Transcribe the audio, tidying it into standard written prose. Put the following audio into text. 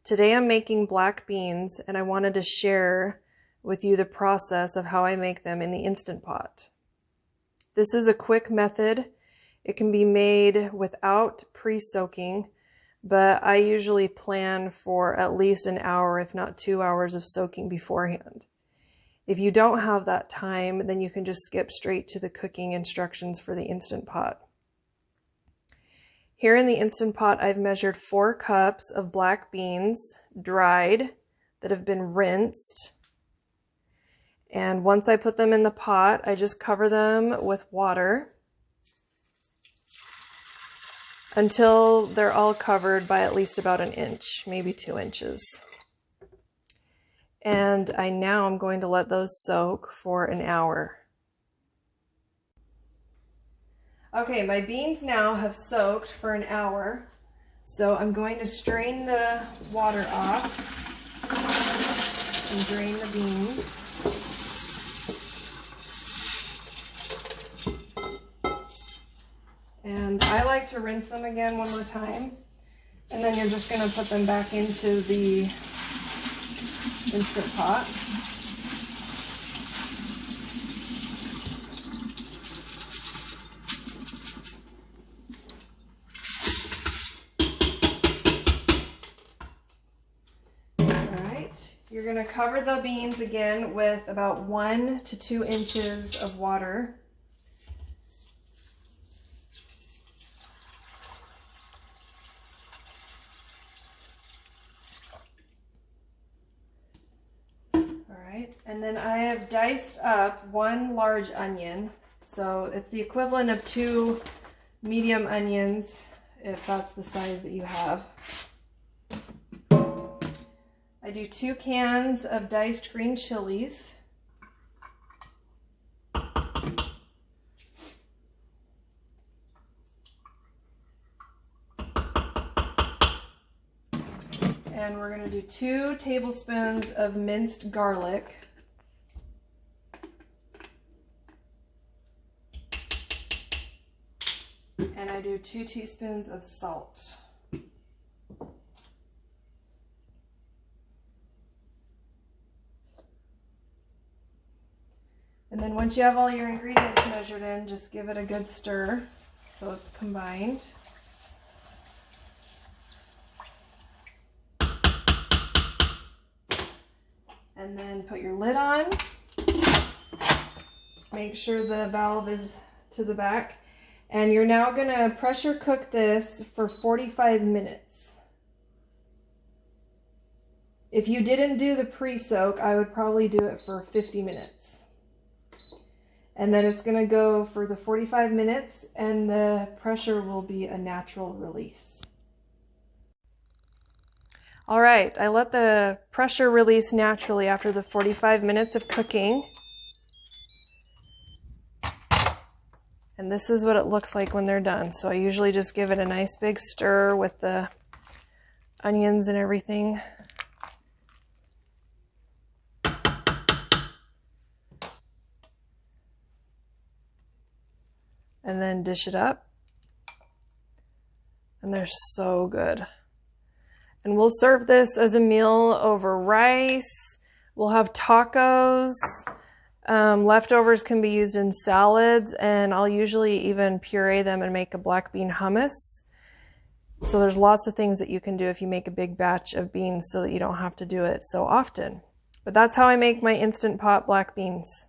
Today I'm making black beans and I wanted to share with you the process of how I make them in the Instant Pot. This is a quick method. It can be made without pre-soaking, but I usually plan for at least an hour, if not 2 hours of soaking beforehand. If you don't have that time, then you can just skip straight to the cooking instructions for the Instant Pot. Here in the Instant Pot, I've measured 4 cups of black beans, dried, that have been rinsed. And once I put them in the pot, I just cover them with water until they're all covered by at least about an inch, maybe 2 inches. And now I'm going to let those soak for an hour. Okay, my beans now have soaked for an hour, so I'm going to strain the water off and drain the beans. And I like to rinse them again one more time, and then you're just going to put them back into the Instant Pot. You're going to cover the beans again with about 1 to 2 inches of water. All right, and then I have diced up 1 large onion. So it's the equivalent of 2 medium onions, if that's the size that you have. I do 2 cans of diced green chilies. And we're going to do 2 tablespoons of minced garlic. And I do 2 teaspoons of salt. And then once you have all your ingredients measured in, just give it a good stir so it's combined. And then put your lid on. Make sure the valve is to the back. And you're now going to pressure cook this for 45 minutes. If you didn't do the pre-soak, I would probably do it for 50 minutes. And then it's going to go for the 45 minutes and the pressure will be a natural release. All right, I let the pressure release naturally after the 45 minutes of cooking. And this is what it looks like when they're done. So I usually just give it a nice big stir with the onions and everything. And then dish it up. And they're so good. And we'll serve this as a meal over rice. We'll have tacos. Leftovers can be used in salads, and I'll usually even puree them and make a black bean hummus. So there's lots of things that you can do if you make a big batch of beans so that you don't have to do it so often. But that's how I make my Instant Pot black beans.